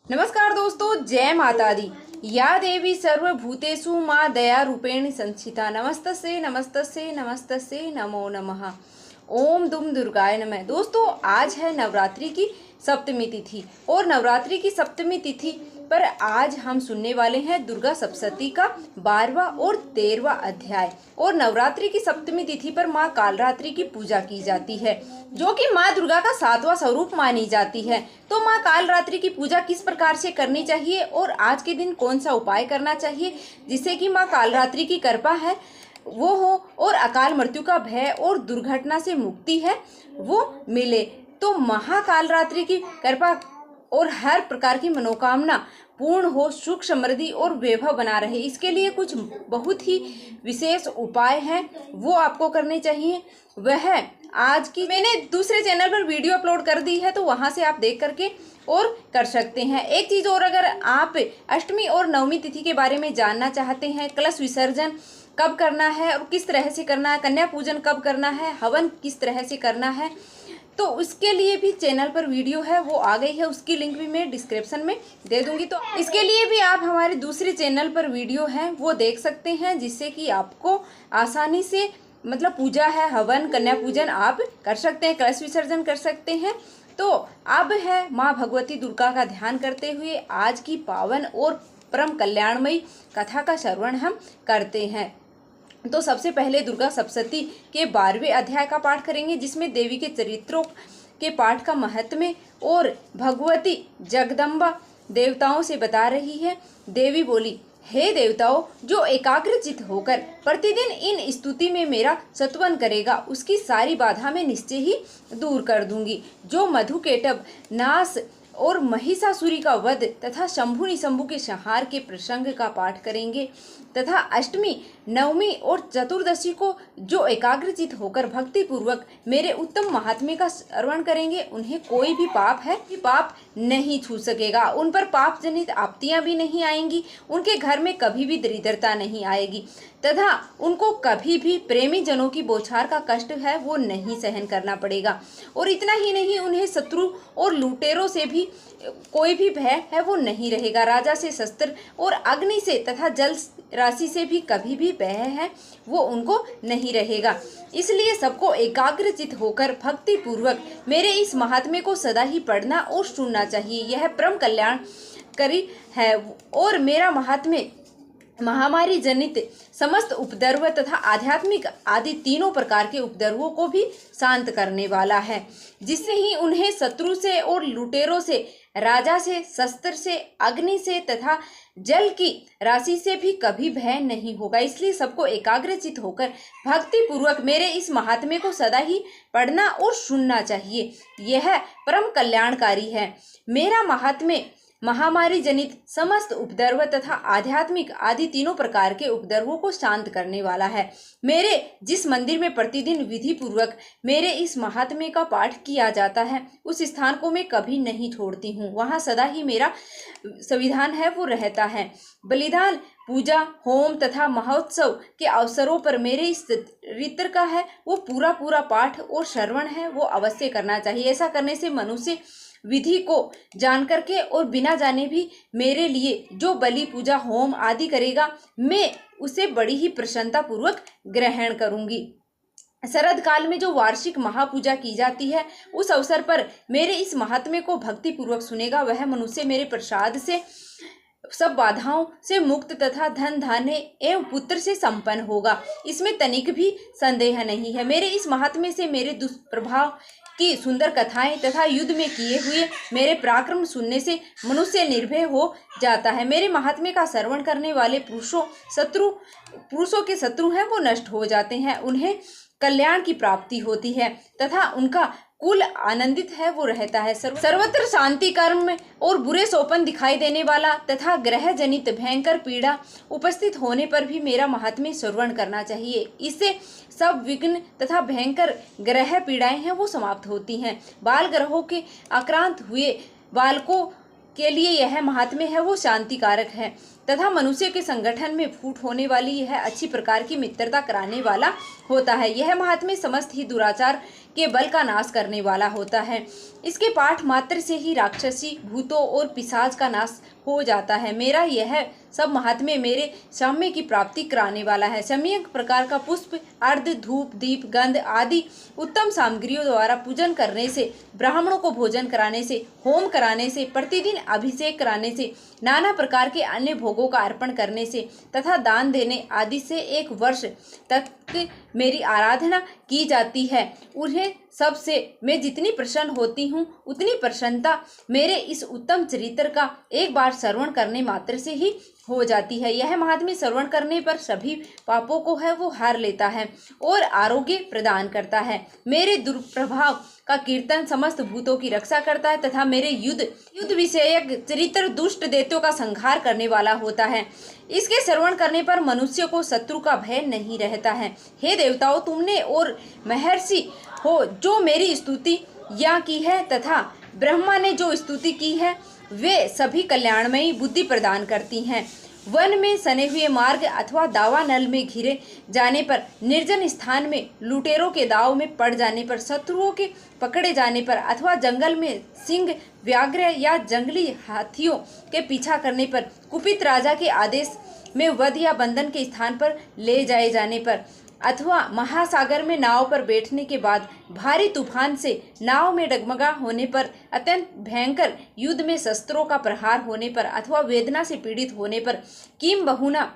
नमस्कार दोस्तों, जय माता दी। या देवी सर्वभूतेषु माँ दया रूपेण संस्थिता। नमस्तस्यै नमस्तस्यै नमस्तस्यै नमो नमः। ओम दुम दुर्गाय नमः। दोस्तों, आज है नवरात्रि की सप्तमी तिथि और नवरात्रि की सप्तमी तिथि पर आज हम सुनने वाले हैं दुर्गा सप्तशती का 12वां और 13वां अध्याय। और नवरात्रि की सप्तमी तिथि पर माँ कालरात्रि की पूजा की जाती है, जो कि माँ दुर्गा का 7वां स्वरूप मानी जाती है। तो माँ कालरात्रि की पूजा किस प्रकार से करनी चाहिए और आज के दिन कौन सा उपाय करना चाहिए जिससे कि माँ कालरात्रि की कृपा है वो हो और अकाल मृत्यु का भय और दुर्घटना से मुक्ति है वो मिले। तो महाकालरात्रि की कृपा और हर प्रकार की मनोकामना पूर्ण हो, सुख समृद्धि और वैभव बना रहे, इसके लिए कुछ बहुत ही विशेष उपाय हैं वो आपको करने चाहिए। वह आज की मैंने दूसरे चैनल पर वीडियो अपलोड कर दी है, तो वहां से आप देख करके और कर सकते हैं। एक चीज़ और, अगर आप अष्टमी और नवमी तिथि के बारे में जानना चाहते हैं, कलश विसर्जन कब करना है और किस तरह से करना है, कन्या पूजन कब करना है, हवन किस तरह से करना है, तो उसके लिए भी चैनल पर वीडियो है वो आ गई है, उसकी लिंक भी मैं डिस्क्रिप्शन में दे दूंगी। तो इसके लिए भी आप हमारे दूसरे चैनल पर वीडियो है वो देख सकते हैं, जिससे कि आपको आसानी से पूजा है, हवन, कन्या पूजन आप कर सकते हैं, कलश विसर्जन कर सकते हैं। तो अब है माँ भगवती दुर्गा का ध्यान करते हुए आज की पावन और परम कल्याणमयी कथा का श्रवण हम करते हैं। तो सबसे पहले दुर्गा सप्तशती के 12वें अध्याय का पाठ करेंगे, जिसमें देवी के चरित्रों के पाठ का महत्व और भगवती जगदम्बा देवताओं से बता रही है। देवी बोली, हे देवताओं, जो एकाग्रचित होकर प्रतिदिन इन स्तुति में मेरा सत्वन करेगा उसकी सारी बाधा मैं निश्चय ही दूर कर दूंगी। जो मधुकेटभ नाश और महिषासुरी का वध तथा शंभु निशंभु के संहार के प्रसंग का पाठ करेंगे तथा अष्टमी, नवमी और चतुर्दशी को जो एकाग्रचित होकर भक्ति पूर्वक मेरे उत्तम महात्म्य का श्रवण करेंगे उन्हें कोई भी पाप नहीं छू सकेगा, उन पर पाप जनित आपत्तियां भी नहीं आएंगी, उनके घर में कभी भी दरिद्रता नहीं आएगी तथा उनको कभी भी प्रेमी जनों की बौछार का कष्ट है वो नहीं सहन करना पड़ेगा। और इतना ही नहीं, उन्हें शत्रु और लुटेरों से भी कोई भी भय है वो नहीं रहेगा। राजा से, शस्त्र और अग्नि से तथा जल राशि से भी कभी भी भय है वो उनको नहीं रहेगा। इसलिए सबको एकाग्रचित होकर भक्ति पूर्वक मेरे इस महात्म्य को सदा ही पढ़ना और सुनना चाहिए। यह परम कल्याणकारी है और मेरा महात्म्य महामारी जनित समस्त उपद्रव तथा आध्यात्मिक आदि तीनों प्रकार के उपद्रवों को भी शांत करने वाला है, जिससे ही उन्हें शत्रु से और लुटेरों से, राजा से, शस्त्र से, अग्नि से तथा जल की राशि से भी कभी भय नहीं होगा। इसलिए सबको एकाग्रचित होकर भक्ति पूर्वक मेरे इस महात्म्य को सदा ही पढ़ना और सुनना चाहिए। यह परम कल्याणकारी है। मेरा महात्म्य महामारी जनित समस्त उपद्रव तथा आध्यात्मिक आदि तीनों प्रकार के उपद्रवों को शांत करने वाला है। मेरे जिस मंदिर में प्रतिदिन विधि पूर्वक मेरे इस महात्म्य का पाठ किया जाता है उस स्थान को मैं कभी नहीं छोड़ती हूँ, वहाँ सदा ही मेरा संविधान है वो रहता है। बलिदान, पूजा, होम तथा महोत्सव के अवसरों पर मेरे इस चरित्र का है वो पूरा पाठ और श्रवण है वो अवश्य करना चाहिए। ऐसा करने से मनुष्य विधि को जान करके और बिना जाने भी मेरे लिए जो बलि, पूजा, होम आदि करेगा मैं उसे बड़ी ही प्रसन्नता पूर्वक ग्रहण करूंगी। शरद काल में जो वार्षिक महापूजा की जाती है उस अवसर पर मेरे इस महात्म्य को भक्ति पूर्वक सुनेगा वह मनुष्य मेरे प्रसाद से सब बाधाओं से मुक्त तथा धन, धान्य एवं पुत्र से संपन्न होगा, इसमें तनिक भी संदेह नहीं है। मेरे इस महात्म्य से मेरे दुष्प्रभाव की सुंदर कथाएं तथा युद्ध में किए हुए मेरे पराक्रम सुनने से मनुष्य निर्भय हो जाता है। मेरे महात्म्य का श्रवण करने वाले पुरुषों के शत्रु हैं वो नष्ट हो जाते हैं, उन्हें कल्याण की प्राप्ति होती है तथा उनका कुल आनंदित है वो रहता है। सर्वत्र शांति, कर्म और बुरे सोपन दिखाई देने वाला तथा ग्रह जनित भयंकर पीड़ा उपस्थित होने पर भी मेरा महात्म्य श्रवण करना चाहिए। इससे सब विघ्न तथा भयंकर ग्रह पीड़ाएं हैं वो समाप्त होती हैं। बाल ग्रहों के आक्रांत हुए बालकों के लिए यह महात्म्य है वो शांतिकारक है तथा मनुष्य के संगठन में फूट होने वाली यह अच्छी प्रकार की मित्रता कराने वाला होता है। यह महात्म्य समस्त ही दुराचार के बल का नाश करने वाला होता है। इसके पाठ मात्र से ही राक्षसी, भूतों और पिशाच का नाश हो जाता है। मेरा यह सब महात्म्य मेरे साम्य की प्राप्ति कराने वाला है। सम्यक प्रकार का पुष्प, अर्ध, धूप, दीप, गंध आदि उत्तम सामग्रियों द्वारा पूजन करने से, ब्राह्मणों को भोजन कराने से, होम कराने से, प्रतिदिन अभिषेक कराने से, नाना प्रकार के अन्य भोगों का अर्पण करने से तथा दान देने आदि से 1 वर्ष तक मेरी आराधना की जाती है। उन्हें सब से मैं जितनी प्रसन्न होती हूँ उतनी प्रसन्नता मेरे इस उत्तम चरित्र का एक बार श्रवण करने मात्र से ही हो जाती है। यह महात्म्य श्रवण करने पर सभी पापों को है वो हार लेता है और आरोग्य प्रदान करता है। मेरे दुष्प्रभाव का कीर्तन समस्त भूतों की रक्षा करता है तथा मेरे युद्ध विषयक चरित्र दुष्ट दैत्यों का संहार करने वाला होता है। इसके श्रवण करने पर मनुष्य को शत्रु का भय नहीं रहता है। हे देवताओं, तुमने और महर्षि हो जो मेरी स्तुति या की है तथा ब्रह्मा ने जो स्तुति की है, वे सभी कल्याणमयी बुद्धि प्रदान करती हैं। वन में सने हुए मार्ग अथवा दावानल में घिरे जाने पर, निर्जन स्थान में लुटेरों के दाव में पड़ जाने पर, शत्रुओं के पकड़े जाने पर अथवा जंगल में सिंह, व्याघ्र या जंगली हाथियों के पीछा करने पर, कुपित राजा के आदेश में वध या बंधन के स्थान पर ले जाए जाने पर, अथवा महासागर में नाव पर बैठने के बाद भारी तूफान से नाव में डगमगा होने पर, अत्यंत भयंकर युद्ध में शस्त्रों का प्रहार होने पर अथवा वेदना से पीड़ित होने पर, किंबहुना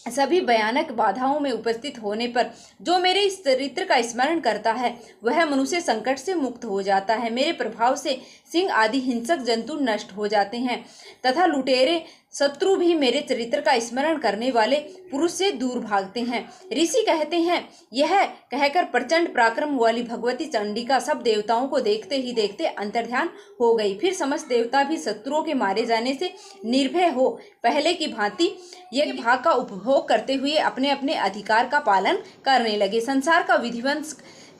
सभी भयानक बाधाओं में उपस्थित होने पर जो मेरे इस चरित्र का स्मरण करता है वह मनुष्य संकट से मुक्त हो जाता है। मेरे प्रभाव से सिंह आदि हिंसक जंतु नष्ट हो जाते हैं तथा लुटेरे शत्रु भी मेरे चरित्र का स्मरण करने वाले पुरुष से दूर भागते हैं। ऋषि कहते हैं, यह कहकर प्रचंड पराक्रम वाली भगवती चंडिका सब देवताओं को देखते ही देखते अंतर्ध्यान हो गई। फिर समस्त देवता भी शत्रुओं के मारे जाने से निर्भय हो पहले की भांति यज्ञ भाग का उपभोग करते हुए अपने अपने अधिकार का पालन करने लगे। संसार का विध्वंस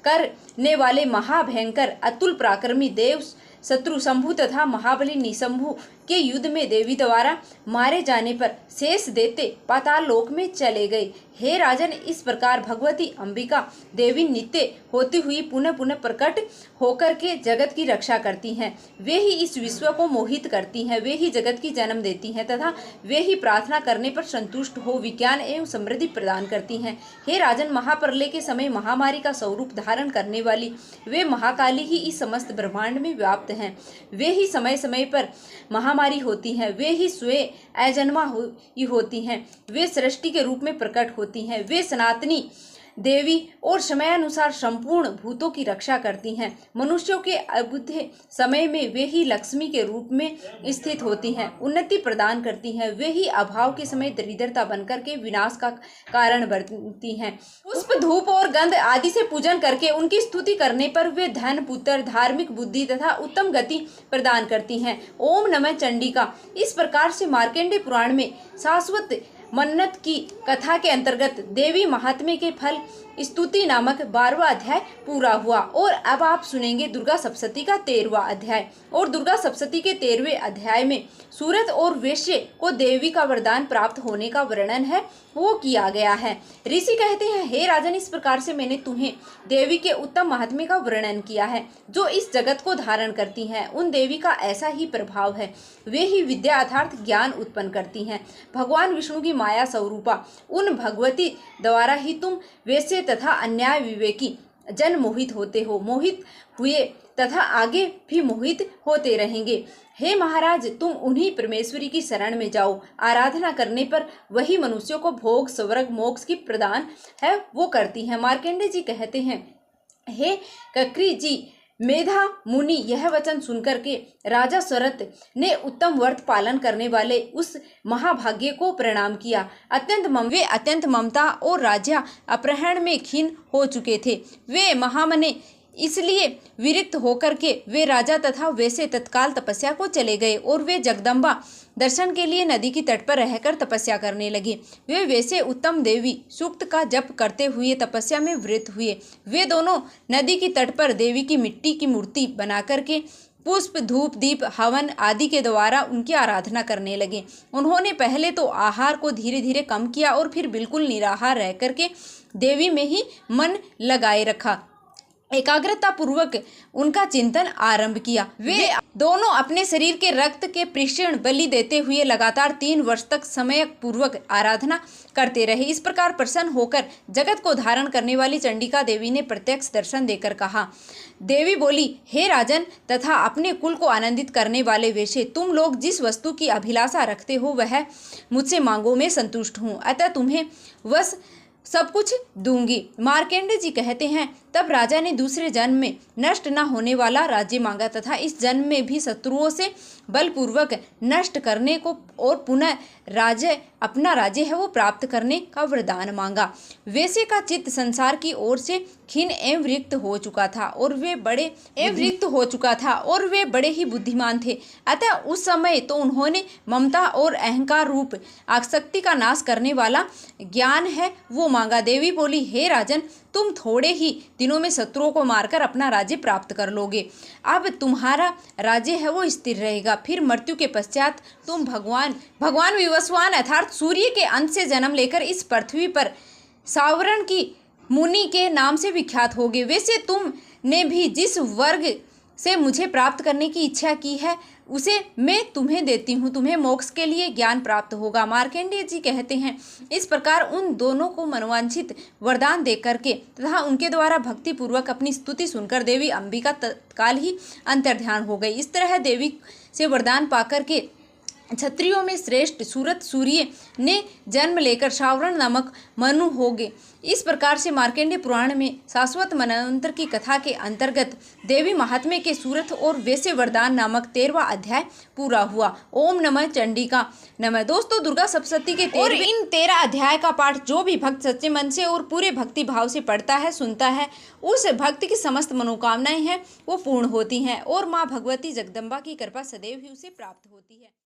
करने वाले महाभयंकर अतुल पराक्रमी देव शत्रु शंभु तथा महाबली निशंभु के युद्ध में देवी द्वारा मारे जाने पर शेष दैत्य पाताल लोक में चले गए। हे राजन, इस प्रकार भगवती अंबिका देवी नित्य होती हुई पुनः पुनः प्रकट होकर के जगत की रक्षा करती हैं। वे ही इस विश्व को मोहित करती हैं, वे ही जगत की जन्म देती हैं तथा वे ही प्रार्थना करने पर संतुष्ट हो विज्ञान एवं समृद्धि प्रदान करती हैं। हे राजन, महाप्रलय के समय महामारी का स्वरूप धारण करने वाली वे महाकाली ही इस समस्त ब्रह्मांड में व्याप्त हैं। वे ही समय समय पर महामारी होती हैं, वे ही स्वयं अजन्मा होती हैं, वे सृष्टि के रूप में प्रकट होती हैं। वे सनातनी देवी और समयानुसार संपूर्ण भूतों की रक्षा करती हैं। मनुष्यों के अबुद्धि समय में वे ही लक्ष्मी के रूप में स्थित होती हैं, उन्नति प्रदान करती हैं। वे ही अभाव के समय दरिद्रता बनकर के विनाश का कारण बनती हैं। पुष्प, धूप और गंध आदि से पूजन करके उनकी स्तुति करने पर वे धन, पुत्र, धार्मिक बुद्धि तथा उत्तम गति प्रदान करती हैं। ओम नमः चंडिका। इस प्रकार से मार्कंडेय पुराण में शाश्वत मन्नत की कथा के अंतर्गत देवी महात्म्य के फल स्तुति नामक 12वां अध्याय पूरा हुआ। और अब आप सुनेंगे दुर्गा सप्तशती का 13वां अध्याय। और दुर्गा सप्तशती के 13वें अध्याय में सूरत और वेश्य को देवी का वरदान प्राप्त होने का वर्णन है वो किया गया है। ऋषि कहते हैं, हे राजन, इस प्रकार से मैंने तुम्हें देवी के उत्तम महात्म्य का वर्णन किया है जो इस जगत को धारण करती हैं। उन देवी का ऐसा ही प्रभाव है, वे ही विद्या अर्थात ज्ञान उत्पन्न करती हैं। भगवान विष्णु की माया स्वरूपा उन भगवती द्वारा ही तुम वैसे तथा अन्याय विवेकी जन मोहित होते हो, मोहित हुए तथा आगे भी मोहित होते रहेंगे। हे महाराज, तुम उन्हीं परमेश्वरी की शरण में जाओ। आराधना करने पर वही मनुष्यों को भोग, स्वर्ग, मोक्ष की प्रदान है वो करती हैं। मार्कंडेय जी कहते हैं, हे कक्री जी, मेधा मुनि यह वचन सुनकर के राजा शरत ने उत्तम व्रत पालन करने वाले उस महाभाग्य को प्रणाम किया। वे अत्यंत ममता और राज्य अपहरण में खीन हो चुके थे। वे महामने इसलिए विरक्त होकर के वे राजा तथा वैसे तत्काल तपस्या को चले गए और वे जगदम्बा दर्शन के लिए नदी की तट पर रहकर तपस्या करने लगे। वे वैसे उत्तम देवी सूक्त का जप करते हुए तपस्या में वृत हुए। वे दोनों नदी की तट पर देवी की मिट्टी की मूर्ति बना करके पुष्प, धूप, दीप, हवन आदि के द्वारा उनकी आराधना करने लगे। उन्होंने पहले तो आहार को धीरे धीरे कम किया और फिर बिल्कुल निराहार रह करके देवी में ही मन लगाए रखा। एकाग्रता पूर्वक उनका चिंतन आरंभ किया। वे दोनों अपने शरीर के रक्त के प्रेषण बलि देते हुए लगातार 3 वर्ष तक समय पूर्वक आराधना करते रहे। इस प्रकार प्रसन्न होकर जगत को धारण करने वाली चंडिका देवी ने प्रत्यक्ष दर्शन देकर कहा। देवी बोली, हे राजन तथा अपने कुल को आनंदित करने वाले वेश्ये, तुम लोग जिस वस्तु की अभिलाषा रखते हो वह मुझसे मांगो, मैं संतुष्ट हूँ, अतः तुम्हें बस सब कुछ दूंगी। मार्कंडेय जी कहते हैं, तब राजा ने दूसरे जन्म में नष्ट न होने वाला राज्य मांगा तथा इस जन्म में भी शत्रुओं से बलपूर्वक नष्ट करने को और पुनः अपना राज्य है वो प्राप्त करने का वरदान मांगा। वैसे का चित्त संसार की ओर से खिन्न एवं रिक्त हो चुका था और वे बड़े ही बुद्धिमान थे। अतः उस समय तो उन्होंने ममता और अहंकार रूप आसक्ति का नाश करने वाला ज्ञान है वो मांगा। देवी बोली, हे राजन, तुम थोड़े ही दिनों में शत्रुओं को मारकर अपना राज्य प्राप्त कर लोगे। अब तुम्हारा राज्य है वो स्थिर रहेगा। फिर मृत्यु के पश्चात तुम भगवान विवस्वान अर्थात सूर्य के अंश से जन्म लेकर इस पृथ्वी पर सावरण की मुनि के नाम से विख्यात होगे। वैसे तुमने भी जिस वर्ग से मुझे प्राप्त करने की इच्छा की है उसे मैं तुम्हें देती हूँ, तुम्हें मोक्ष के लिए ज्ञान प्राप्त होगा। मार्कंडेय जी कहते हैं, इस प्रकार उन दोनों को मनोवांछित वरदान दे करके तथा उनके द्वारा भक्ति पूर्वक अपनी स्तुति सुनकर देवी अंबिका तत्काल ही अंतर्ध्यान हो गई। इस तरह देवी से वरदान पाकर के क्षत्रियों में श्रेष्ठ सूरत सूर्य ने जन्म लेकर सावरण नामक मनु हो गए। इस प्रकार से मार्कंडेय पुराण में शाश्वत मनवंतर की कथा के अंतर्गत देवी महात्म्य के सूरत और वैसे वरदान नामक 13वां अध्याय पूरा हुआ। ओम नमः चंडिका नमः। दोस्तों, दुर्गा सप्तशती के इन 13 अध्याय का पाठ जो भी भक्त सच्चे मन से और पूरे भक्ति भाव से पढ़ता है, सुनता है, उस भक्त की समस्त मनोकामनाएं हैं वो पूर्ण होती हैं और माँ भगवती जगदम्बा की कृपा सदैव ही उसे प्राप्त होती है।